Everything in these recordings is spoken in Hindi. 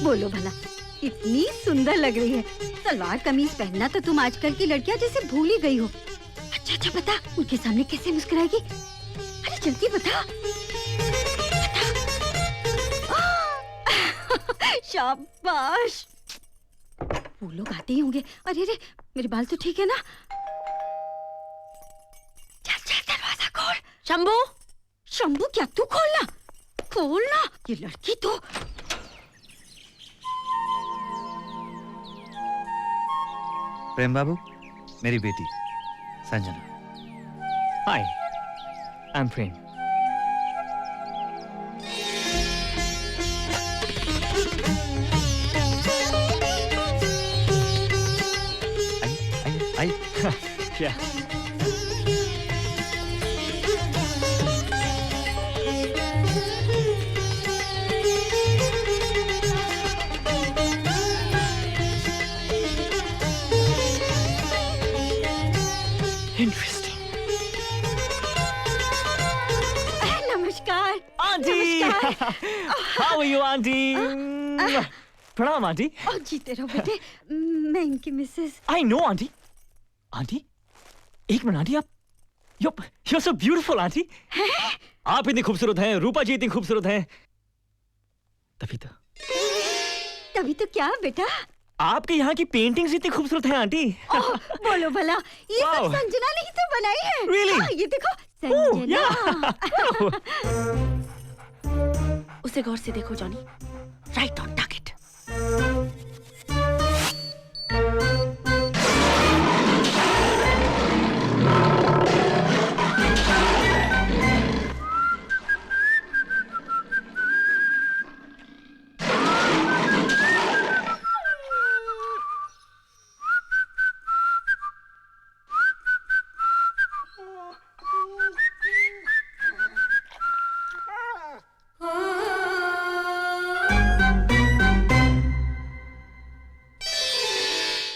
बोलो भला, इतनी सुंदर लग रही है। सलवार कमीज पहनना तो तुम आजकल की लड़कियां जैसे भूल ही गई हो। अच्छा अच्छा बता, उनके सामने कैसे मुस्कुराएगी? अरे जल्दी बता। शाबाश। वो लोग आते ही होंगे। अरे रे, मेरे बाल तो ठीक है ना? चल चल दरवाजा खोल। शंभू, शंभू क्या तू खोलना? खोलना, ये लड़की तो। प्रेम बाबू, मेरी बेटी संजना। हाय, आई एम प्रेम। आई क्या? Interesting. नमस्कार aunty, how are you aunty? प्रणाम आंटी। और जीते रहो बेटे। मैं इनकी Mrs. I know aunty. Aunty, एक मिनट आंटी, आप you're so beautiful आंटी। आप इतनी खूबसूरत हैं, रूपा जी इतनी खूबसूरत हैं। तभी तो क्या बेटा? आपके यहाँ की पेंटिंग्स इतनी खूबसूरत हैं आंटी। बोलो भला, ये सब Wow. संजना ने ही तो बनाई है। Really? हाँ, ये देखो संजना। उसे गौर से देखो Johnny. Right on target.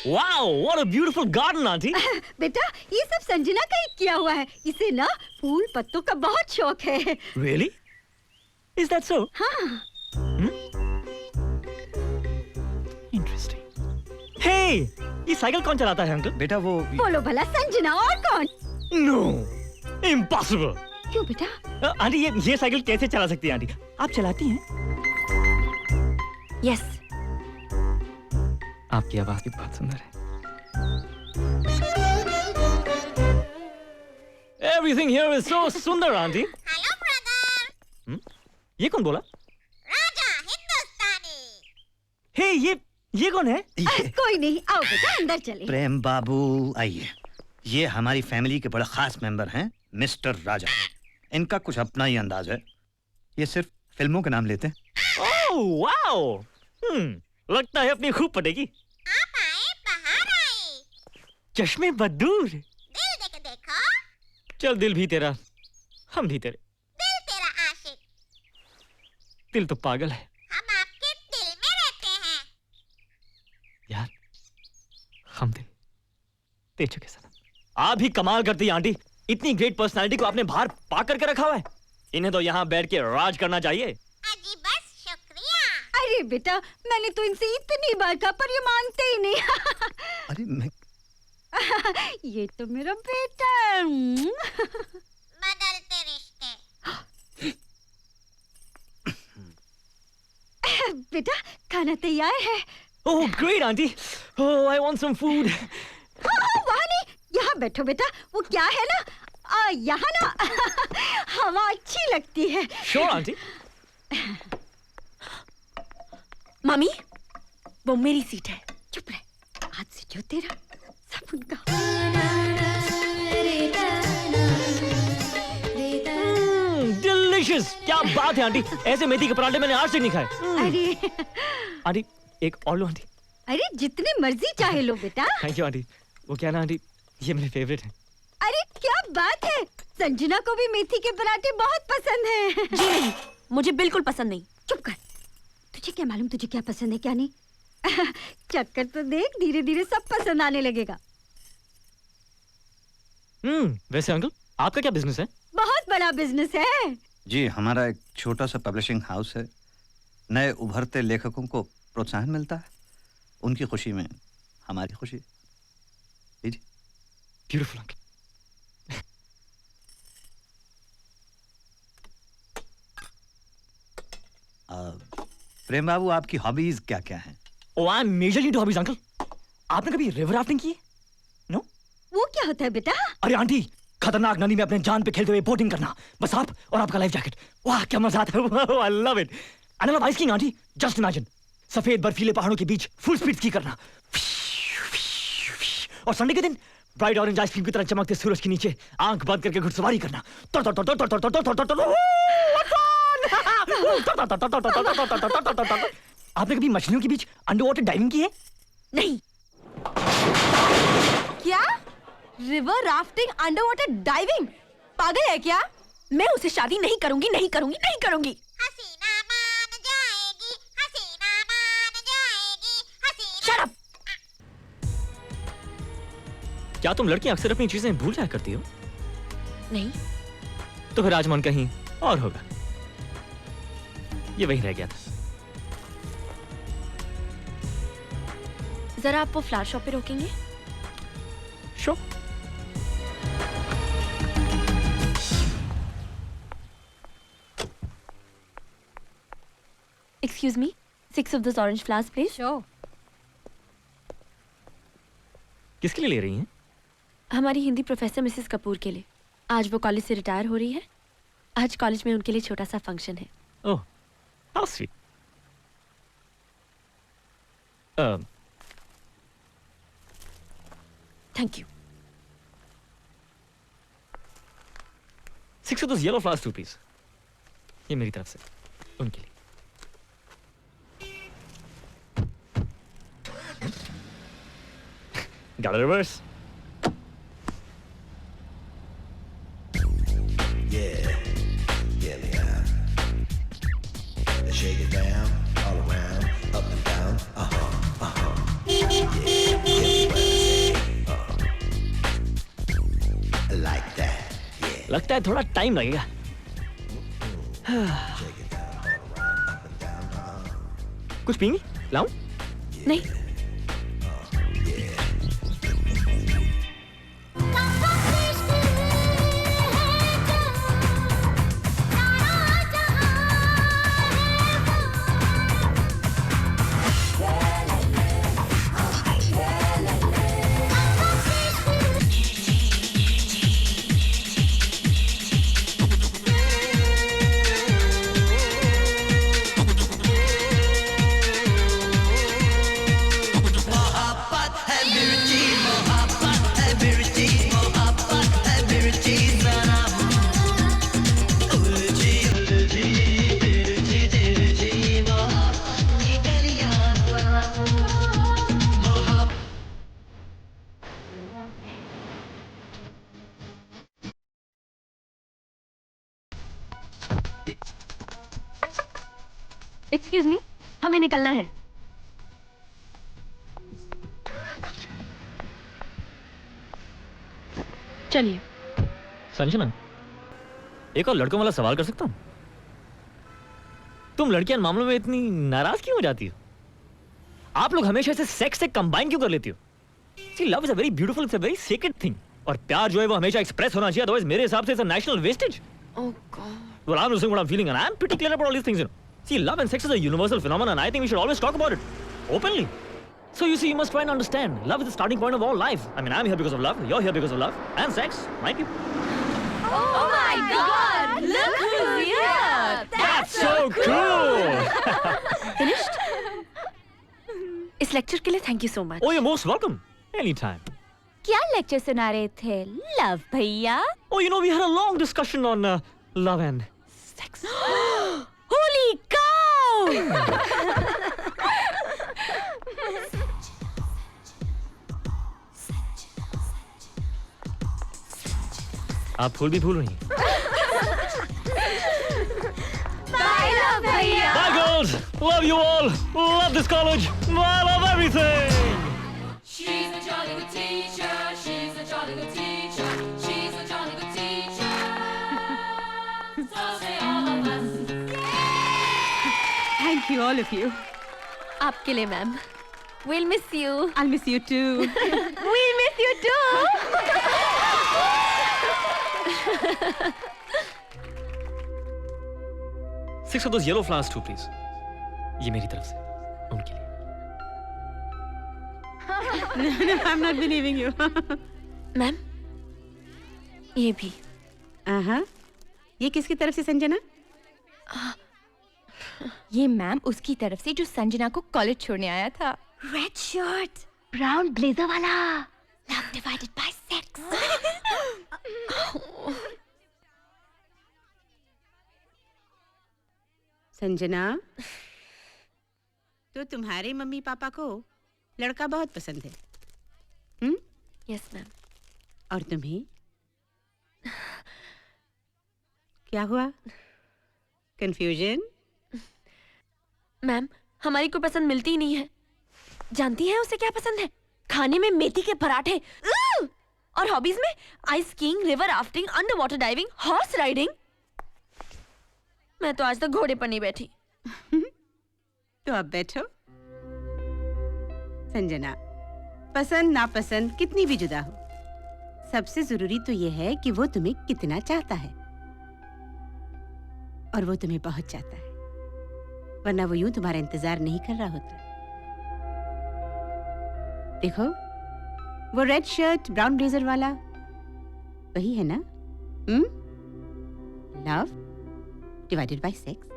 Wow, what a beautiful garden aunty. बेटा, ये सब संजना का ही किया हुआ है। इसे ना फूल पत्तों का बहुत शौक है। Really? Is that so? हाँ। Interesting. Hey, ये साइकिल कौन चलाता है अंकल? बेटा वो बोलो भला, संजना और कौन? No, impossible. क्यों बेटा? आंटी, ये साइकिल कैसे चला सकती है आंटी? आप चलाती हैं? यस। आपकी आवाज भी बहुत सुंदर है। Everything here is so सुंदर आंटी। Hello brother. ये कौन बोला? राजा हिंदुस्तानी। हे, ये कौन है? कोई नहीं, आओ बेटा अंदर चले। प्रेम बाबू आइए। ये हमारी फैमिली के बड़े खास मेंबर हैं, मिस्टर राजा। इनका कुछ अपना ही अंदाज है। ये सिर्फ फिल्मों के नाम लेते हैं। ओह वाओ, लगता है अपनी खूब पटेगी। आप आए, बाहर आए। चश्मे बदूर। दिल देके देखो। चल, दिल भी तेरा, हम भी तेरे। दिल तेरा आशिक। दिल तो पागल है हम आपके दिल में रहते हैं। यार। हम दिल दे चुके सनम। आप ही कमाल करती हैं आंटी। इतनी ग्रेट पर्सनालिटी को आपने बाहर पाक करके रखा हुआ है। इन्हें तो यहाँ बैठ के राज करना चाहिए। अजी बस शुक्रिया। अरे बेटा, मैंने तो इनसे इतनी बार कहा पर ये मानते ही नहीं। अरे मैं ये तो मेरा बेटा है। बदलते रिश्ते। बेटा, खाना तैयार है। Oh great aunty. Oh I want some food. वहाँ नहीं, यहाँ बैठो बेटा। वो क्या है ना, यहाँ ना हवा अच्छी लगती है। Sure aunty. मम्मी, वो मेरी सीट है। चुप रह, आज से जो तेरा सब उनका। डिलीशियस, क्या बात है आंटी। ऐसे मेथी के पराठे मैंने आज तक नहीं खाए। अरे आंटी, एक और लो आंटी। अरे जितने मर्जी चाहे लो बेटा। Thank you aunty. वो क्या ना आंटी, ये मेरे फेवरेट है। अरे क्या बात है, संजना को भी मेथी के पराठे बहुत पसंद हैं। जी नहीं, मुझे बिल्कुल पसंद नहीं। चुप कर, तुझे क्या मालूम तुझे क्या पसंद है क्या नहीं। चक्कर तो देख, धीरे धीरे सब पसंद आने लगेगा। वैसे अंकल, आपका क्या बिजनेस है? बहुत बड़ा बिजनेस है। जी, हमारा एक छोटा सा पब्लिशिंग हाउस है। नए उभरते लेखकों को प्रोत्साहन मिलता है, उनकी खुशी में हमारी खुशी। जी ब्यूटीफुल अंकल। प्रेम बाबू, आपकी हॉबीज क्या क्या हैं? Oh I am majorly into hobbies uncle. आपने कभी रिवर राफ्टिंग की है? नो? वो क्या होता है बेटा? अरे आंटी, खतरनाक नदी में अपने जान पे खेलते हुए बोटिंग करना, बस आप और आपका लाइफ जैकेट। वाह क्या मजा आता है। I love it. I love ice skiing aunty. Just imagine सफेद बर्फीले पहाड़ों के बीच फुल स्पीड स्की करना, और संडे के दिन ब्राइट ऑरेंज आइसक्रीम की तरह चमकते सूरज के नीचे आंख बंद करके घुड़सवारी करना। आपने कभी मछलियों के बीच अंडर वाटर डाइविंग की है? नहीं। क्या? River rafting, under water diving? पागल है क्या? मैं उसे शादी नहीं करूंगी, नहीं करूंगी, नहीं करूंगी। हसीना मान जाएगी, हसीना मान जाएगी, हसीना। Shut up. क्या तुम लड़कियां अक्सर अपनी चीजें भूल जाया करती हो? नहीं। तो फिर आज मन कहीं और होगा। ये वहीं रह गया था। जरा आप वो फ्लावर शॉप पे रोकेंगे? Show. Excuse me, 6 of those orange flowers, please. Sure. किसके लिए ले रही हैं? हमारी हिंदी प्रोफेसर मिसेस कपूर के लिए। आज वो कॉलेज से रिटायर हो रही है। आज कॉलेज में उनके लिए छोटा सा फंक्शन है। Oh, how sweet. Thank you. 6 of those yellow flowers too, please. ये मेरी तरफ से उनके लिए। Got a reverse. Yeah, get me out. Shake it down, all around, up and down, Yeah, get me like that, yeah. लगता है थोड़ा टाइम लगेगा। Shake it down, all around, up and down, कुछ पीएंगी? लाऊं? नहीं। एक्सक्यूज मी, हमें निकलना है। चलिए। संजना, एक और लड़कों वाला सवाल कर सकता हूँ? तुम लड़कियां इन मामलों में इतनी नाराज क्यों हो जाती हो? आप लोग हमेशा इसे सेक्स से कंबाइन क्यों कर लेती हो? See, love is a very beautiful, it's a very sacred thing. और प्यार जो है वो हमेशा एक्सप्रेस होना चाहिए, otherwise मेरे हिसाब से it's a national wastage. Oh God. Well, I'm saying what I'm feeling, and I'm pretty clear about all these things, you know. See, love and sex is a universal phenomenon, and I think we should always talk about it openly. So you see, you must try and understand. Love is the starting point of all life. I mean, I'm here because of love. You're here because of love and sex, right? People? Oh my God! Look who's here! That's so cool. Finished? इस लेक्चर के लिए thank you so much. Oh, you're most welcome. Anytime. क्या लेक्चर सुना रहे थे लव भैया? Oh, you know, we had a long discussion on love and sex. Holy cow! आप फूल भी भूल रही हैं। Bye love भैया। Bye girls. Love you all. Love this college. I love everything. She's a jolly good teacher. She's a jolly good teacher. She's a jolly good teacher. So say all of us. Thank you all of you. आपके लिए ma'am. We'll miss you. I'll miss you too. We'll miss you too. Six of those yellow flowers too, please. ये मेरी तरफ से उनके लिए। I'm not believing you. Ma'am, ये भी। ये किसकी तरफ से संजना? ये मैम उसकी तरफ से जो संजना को कॉलेज छोड़ने आया था। रेड शर्ट, ब्राउन ब्लेजर वाला। Love divided by sex. Sanjana, तो तुम्हारे मम्मी पापा को लड़का बहुत पसंद है, यस मैम। और तुम्हें क्या हुआ? कंफ्यूजन? मैम, हमारी कोई पसंद मिलती ही नहीं है। जानती हैं उसे क्या पसंद है? खाने में मेथी के पराठे। और हॉबीज में ice skiing, river rafting, under water diving, horse riding. मैं तो आज तक घोड़े पर नहीं बैठी। तो अब बैठो। संजना, पसंद नापसंद कितनी भी जुदा हो, सबसे जरूरी तो यह है कि वो तुम्हें कितना चाहता है, और वो तुम्हें बहुत चाहता है, वरना वो यूं तुम्हारा इंतजार नहीं कर रहा होता। देखो, वो रेड शर्ट ब्राउन ब्लेजर वाला वही है ना? Love divided by sex.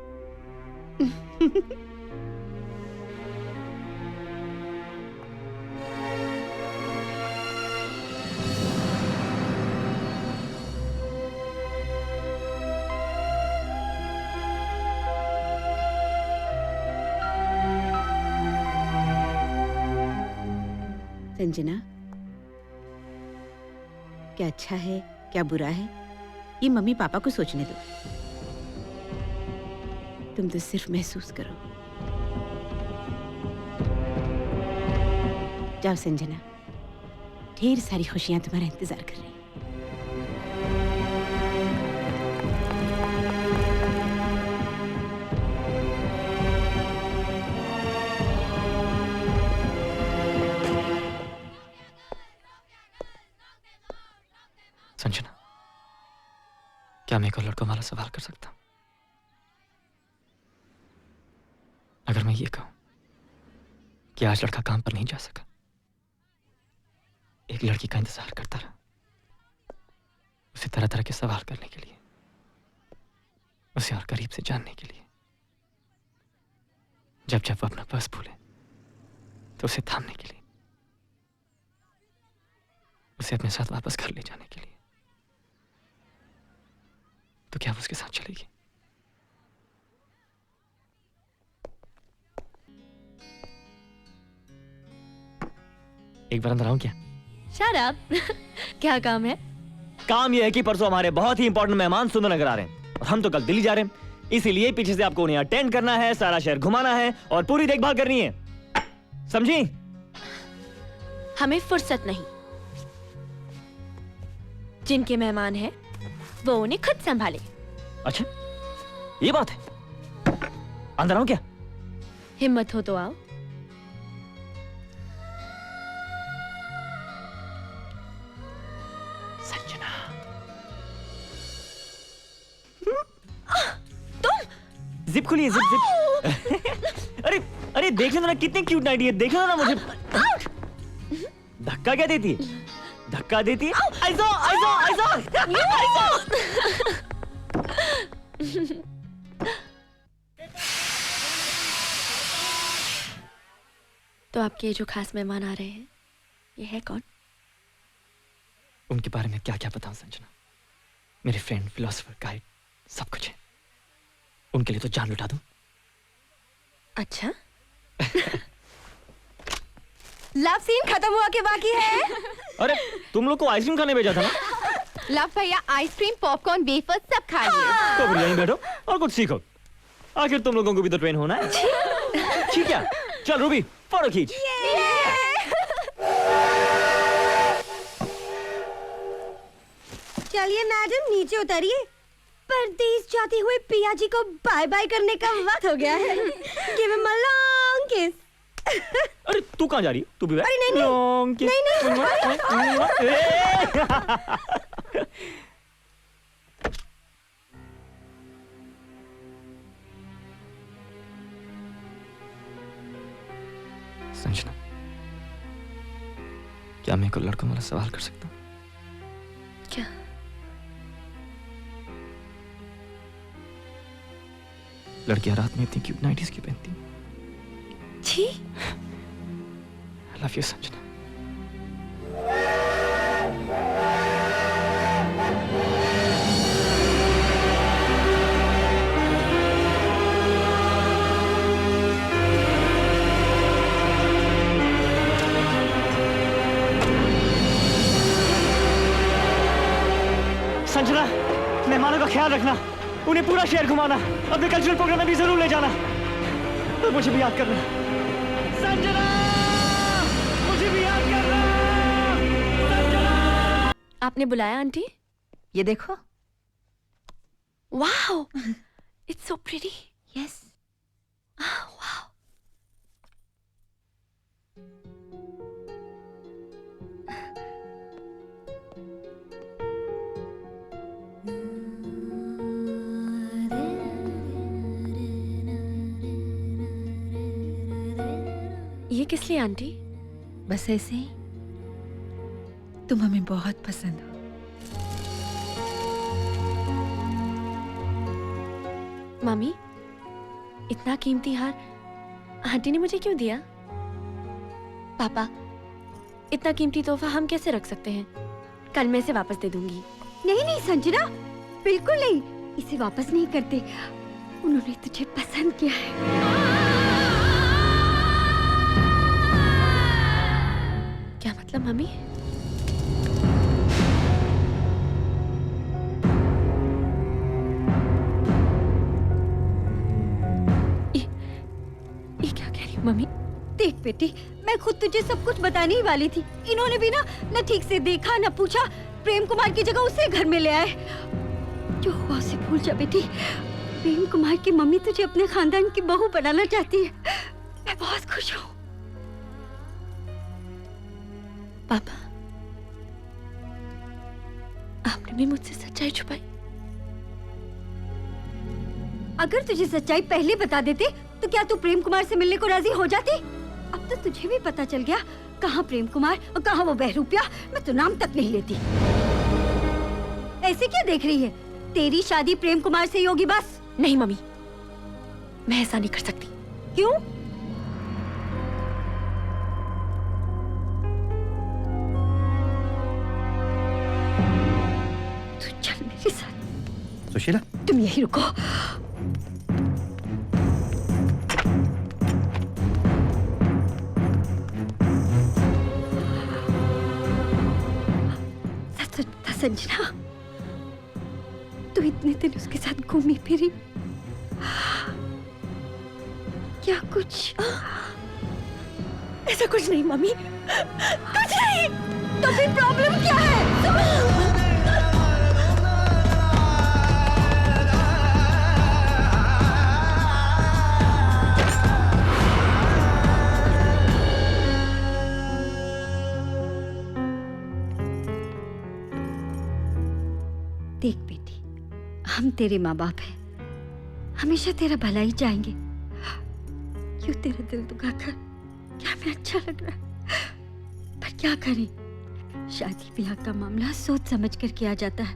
Sanjana, क्या अच्छा है क्या बुरा है ये मम्मी पापा को सोचने दो। तुम तो सिर्फ महसूस करो। जाओ संजना, ढेर सारी खुशियां तुम्हारा इंतजार कर रही हैं। संजना, क्या मैं एक और लड़कों वाला सवाल कर सकता हूं? अगर मैं ये कहूं कि आज लड़का काम पर नहीं जा सका, एक लड़की का इंतजार करता रहा, उसे तरह तरह के सवाल करने के लिए, उसे और करीब से जानने के लिए, जब जब वो अपना पर्स भूले तो उसे थामने के लिए, उसे अपने साथ वापस घर ले जाने के लिए, तो क्या वो उसके साथ चलेगी? एक बार अंदर आऊं क्या? Shut up. क्या काम है? काम यह है कि परसों हमारे बहुत ही इंपॉर्टेंट मेहमान सुंदरनगर आ रहे हैं और हम तो कल दिल्ली जा रहे हैं, इसीलिए पीछे से आपको उन्हें अटेंड करना है, सारा शहर घुमाना है और पूरी देखभाल करनी है, समझी? हमें फुर्सत नहीं। जिनके मेहमान हैं, वो उन्हें खुद संभाले। अच्छा, ये बात है। अंदर आऊं क्या? हिम्मत हो तो आओ। संजना, तुम? जिप खुलिए, जिप जिप। अरे अरे देख लेना कितनी क्यूट नाइटी है, देख लेना मुझे। धक्का क्या देती है? धक्का देती है? ऐसा ऐसा ऐसा ऐसा। तो आपके जो खास मेहमान आ रहे हैं, ये है कौन? उनके बारे में क्या क्या बताऊं संजना? मेरे फ्रेंड, फिलोसोफर, गाइड, सब कुछ है। उनके लिए तो जान लुटा दूं। अच्छा। लव सीन खत्म हुआ के बाकी है। अरे तुम लोग को आइसक्रीम खाने भेजा था ना? लव भैया आइसक्रीम, पॉपकॉर्न, वेफर्स सब खा लिए। तो फिर यहीं बैठो और कुछ सीखो। आखिर तुम लोगों को भी तो ट्रेन होना है। ठीक है, चल रूबी फोटो खींच। चलिए मैडम नीचे उतरिए, परदेश जाते हुए पिया जी को बाय बाय करने का वक्त हो गया है। गिव हिम अ लॉन्ग किस। अरे तू कहाँ जा रही है? तू भी बैठ। अरे नहीं, संजना, क्या मैं को लड़कों वाला सवाल कर सकता हूँ? क्या? लड़कियां रात में इतनी क्यूट नाइटीज क्यों पहनती? छी, I love you, Sanjana. Sanjana, मेहमानों का ख्याल रखना, उन्हें पूरा शहर घुमाना, अपने कल्चरल प्रोग्राम में भी जरूर ले जाना, और मुझे भी याद करना। संजना, मुझे भी याद करना। संजना! आपने बुलाया आंटी? ये देखो। Wow, it's so pretty. Yes. Wow. ये किस लिए आंटी? बस ऐसे ही, तुम हमें बहुत पसंद हो। मम्मी, इतना कीमती हार आंटी ने मुझे क्यों दिया? पापा, इतना कीमती तोहफा हम कैसे रख सकते हैं? कल मैं इसे वापस दे दूंगी। नहीं नहीं संजना, बिल्कुल नहीं, इसे वापस नहीं करते। उन्होंने तुझे पसंद किया है। क्या मतलब मम्मी? ये क्या कह रही हो मम्मी? देख बेटी, मैं खुद तुझे सब कुछ बताने ही वाली थी। इन्होंने भी ना ठीक से देखा न पूछा, प्रेम कुमार की जगह उसे घर में ले आए। जो हुआ उसे भूल जा बेटी। प्रेम कुमार की मम्मी तुझे अपने खानदान की बहू बनाना चाहती है। मैं बहुत खुश हूँ। पापा, आपने भी मुझसे सच्चाई छुपाई। अगर तुझे सच्चाई पहले बता देते तो क्या तू प्रेम कुमार से मिलने को राजी हो जाती? अब तो तुझे भी पता चल गया कहाँ प्रेम कुमार और कहाँ वो बहरूपिया। मैं तो नाम तक नहीं लेती। ऐसे क्या देख रही है? तेरी शादी प्रेम कुमार से ही होगी बस। नहीं मम्मी, मैं ऐसा नहीं कर सकती। क्यों? तू चल मेरे साथ। सुशीला, तुम यहीं रुको। संजना, तू इतने दिन उसके साथ घूमी फिरी, क्या कुछ? ऐसा कुछ नहीं मम्मी, कुछ नहीं। तो फिर प्रॉब्लम क्या है? देख बेटी, हम तेरे माँ बाप हैं, हमेशा तेरा भला ही चाहेंगे। क्यों तेरा दिल दुखाकर क्या हमें अच्छा लग रहा है? पर क्या करें, शादी ब्याह का मामला सोच समझ कर किया जाता है।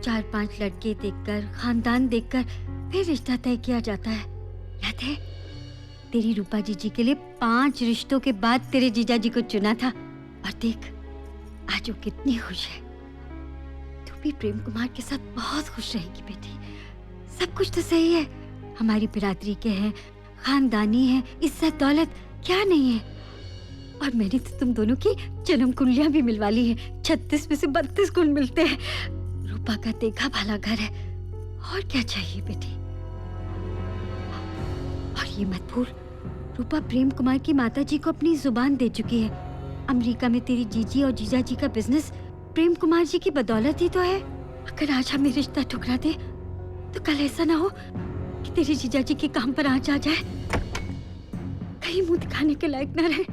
4-5 लड़के देखकर, खानदान देखकर फिर रिश्ता तय किया जाता है। याद है तेरी रूपा जीजी के लिए 5 रिश्तों के बाद तेरे जीजा जी को चुना था, और देख आज वो कितनी खुश है। भी प्रेम कुमार के साथ बहुत खुश रहेगी बेटी। सब कुछ तो सही है, हमारी बिरादरी के हैं, खानदानी है, इज्जत दौलत क्या नहीं है। और मैंने तो तुम दोनों की जन्म कुंडलियां भी मिलवा ली है। 36 में से 32 गुण मिलते हैं। रूपा का देखा भला घर है, और क्या चाहिए बेटी। और ये मत भूल, रूपा प्रेम कुमार की माता जी को अपनी जुबान दे चुकी है। अमेरिका में तेरी जीजी और जीजा जी का बिजनेस प्रेम कुमार जी की बदौलत ही तो है। अगर आज हमें रिश्ता ठुकरा दे तो कल ऐसा ना हो कि तेरे जीजा जी के काम पर आंच आ जाए। कहीं कहीं मुंह दिखाने के लायक न रहे।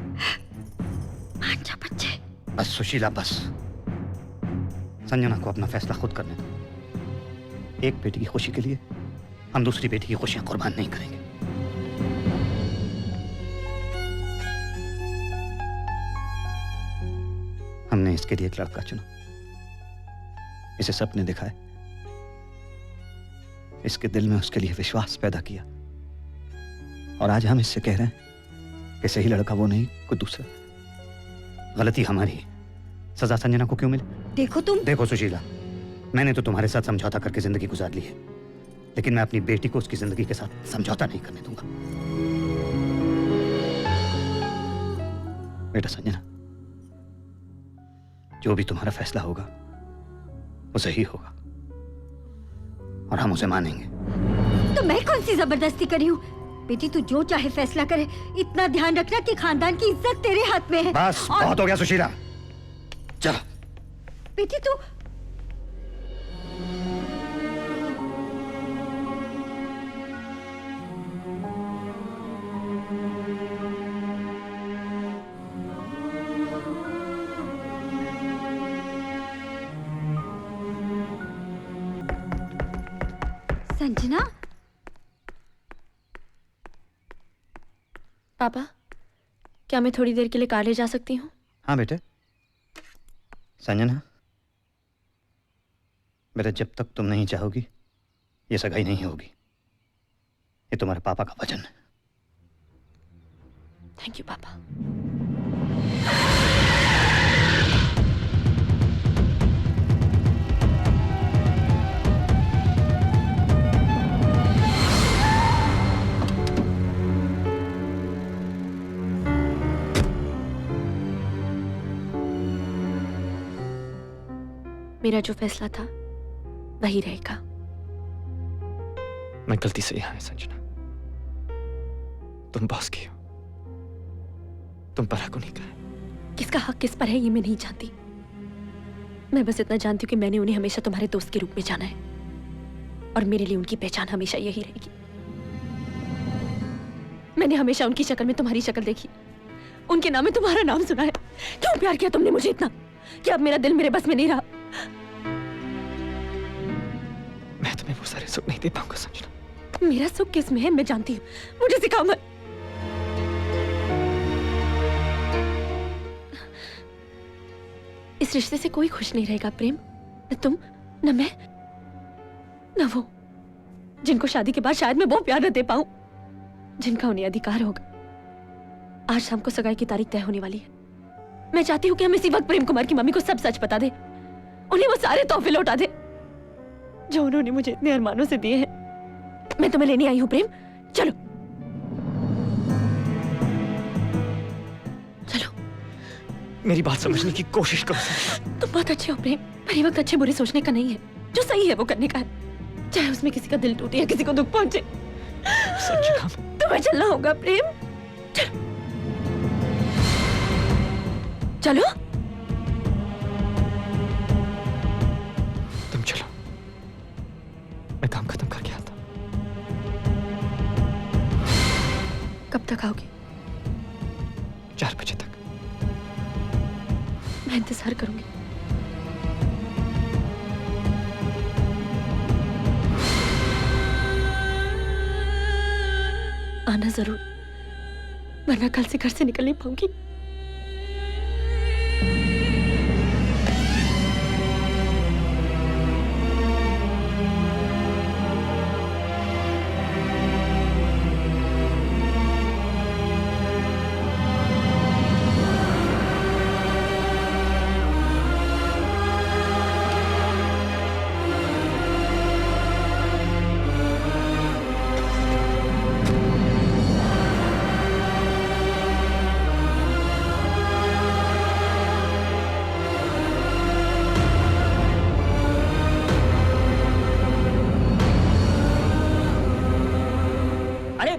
मान जा बच्चे। बस सुशीला बस। संजना को अपना फैसला खुद करने दो। एक बेटी की खुशी के लिए हम दूसरी बेटी की खुशियां कुर्बान नहीं करेंगे। हमने इसके लिए एक लड़का चुना, इसे सपने दिखाए, इसके दिल में उसके लिए विश्वास पैदा किया, और आज हम इससे कह रहे हैं कि सही लड़का वो नहीं कोई दूसरा। गलती हमारी है। सजा संजना को क्यों मिले? देखो सुशीला, मैंने तो तुम्हारे साथ समझौता करके जिंदगी गुजार ली है, लेकिन मैं अपनी बेटी को उसकी जिंदगी के साथ समझौता नहीं करने दूंगा। बेटा संजना, जो भी तुम्हारा फैसला होगा वो सही होगा और हम उसे मानेंगे। तो मैं कौन सी जबरदस्ती करी हूँ? बेटी तू जो चाहे फैसला करे, इतना ध्यान रखना कि खानदान की इज्जत तेरे हाथ में है। बस बहुत हो गया सुशीला, चलो। बेटी तू संजना। पापा, क्या मैं थोड़ी देर के लिए कार ले जा सकती हूँ? हाँ बेटे। संजना बेटा, जब तक तुम नहीं चाहोगी ये सगाई नहीं होगी। ये तुम्हारे पापा का वचन है। थैंक यू पापा। मेरा जो फैसला था वही रहेगा। मैं गलती से यहाँ है संजना। तुम बॉस की हो, तुम पर हक नहीं कहा। किसका हक किस पर है ये मैं नहीं जानती। मैं बस इतना जानती हूँ कि मैंने उन्हें हमेशा तुम्हारे दोस्त के रूप में जाना है, और मेरे लिए उनकी पहचान हमेशा यही रहेगी। मैंने हमेशा उनकी शक्ल में तुम्हारी शक्ल देखी, उनके नाम में तुम्हारा नाम सुना है। क्यों प्यार किया तुमने मुझे इतना कि अब मेरा दिल मेरे बस में नहीं रहा। मैं तुम्हें वो सारे सुख नहीं दे पाऊंगा संजना। मेरा सुख किस में है मैं जानती हूँ, मुझे सिखाओ मत। इस रिश्ते से कोई खुश नहीं रहेगा प्रेम, न तुम न मैं न वो, जिनको शादी के बाद शायद मैं वो प्यार न दे पाऊं जिनका उन्हें अधिकार होगा। आज शाम को सगाई की तारीख तय होने वाली है। मैं चाहती हूँ कि हम इसी वक्त प्रेम कुमार की मम्मी को सब सच बता दे, उन्हें वो सारे तोहफे लौटा दे जो उन्होंने मुझे इतने अरमानों से दिए हैं। मैं तुम्हें लेने आई हूँ प्रेम, चलो चलो। मेरी बात समझने की कोशिश करो। तुम बहुत अच्छे हो प्रेम, पर ये वक्त अच्छे बुरे सोचने का नहीं है। जो सही है वो करने का है, चाहे उसमें किसी का दिल टूटे या किसी को दुख पहुंचे। संजना, तुम्हें चलना होगा प्रेम, चलो चलो। तुम चलो, मैं काम खत्म करके आता हूं। कब तक आओगे? 4 बजे तक। मैं इंतजार करूंगी। आना जरूर, वरना कल से घर से निकल नहीं पाऊंगी।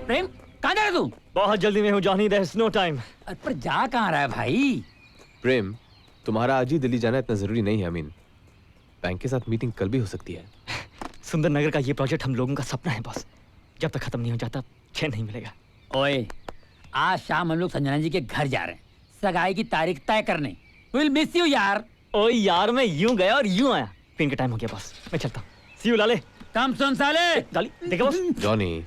प्रेम कहाँ जा रहा तू? बहुत जल्दी में हूँ Johnny, there is no time. पर जा कहाँ रहा है भाई? प्रेम, तुम्हारा आज ही दिल्ली जाना इतना जरूरी नहीं है। अमीन, बैंक के साथ मीटिंग कल भी हो सकती है। सुंदर नगर का ये प्रोजेक्ट हम लोगों का सपना है बॉस। जब तक खत्म नहीं हो जाता चैन नहीं मिलेगा। ओए, आज शाम हम लोग संजना जी के घर जा रहे हैं सगाई की तारीख तय करने। विल मिस यू यार। ओ यार मैं यूं गया और यूं आया। पिन का टाइम हो गया बॉस, मैं चलता हूँ। सी यू लाले। कम सुन साले। लाली देखो boss. Johnny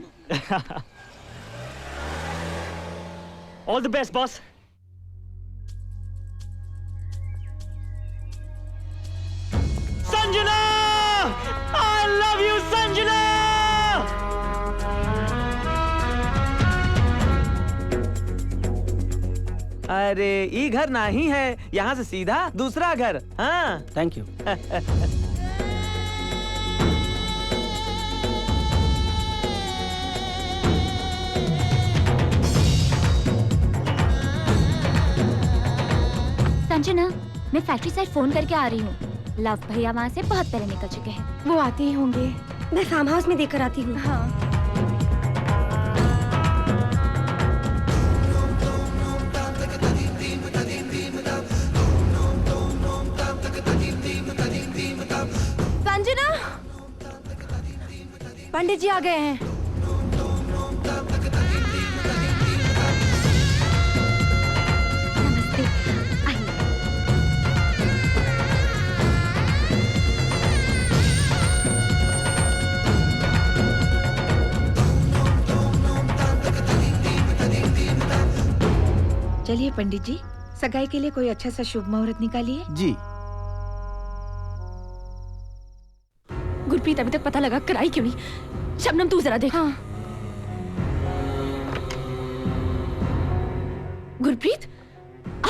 all the best boss. Sanjana, I love you Sanjana. अरे ये घर नहीं है, यहाँ से सीधा दूसरा घर। हाँ थैंक यू। संजना, मैं फैक्ट्री साइड फोन करके आ रही हूँ। लव भैया वहाँ से बहुत पहले निकल चुके हैं। वो आते ही होंगे। मैं फार्म हाउस में देकर आती हूँ। हाँ। संजना, पंडित जी आ गए हैं। नमस्ते, आइए। चलिए पंडित जी, सगाई के लिए कोई अच्छा सा शुभ मुहूर्त निकालिए। जी। गुरप्रीत अभी तक पता लगा कराई क्यों नहीं? शबनम तू जरा देख। हाँ। गुरप्रीत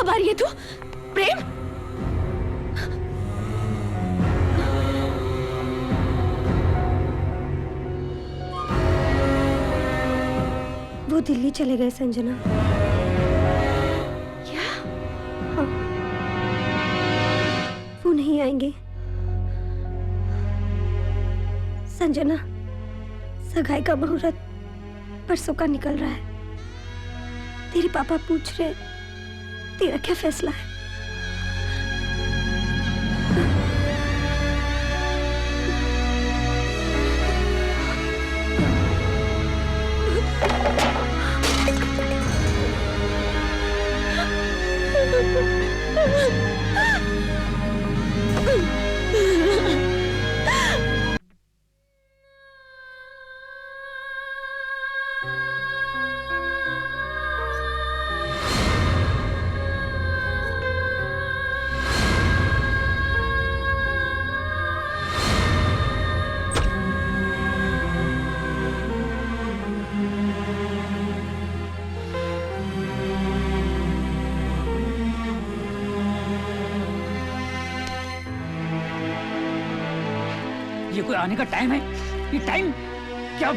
अब आ रही है तू? प्रेम वो दिल्ली चले गए संजना। क्या? हाँ। वो नहीं आएंगे। संजना, सगाई का मुहूर्त परसों का निकल रहा है। तेरे पापा पूछ रहे, तेरा क्या फैसला है? ये कोई आने का टाइम है? ये टाइम क्या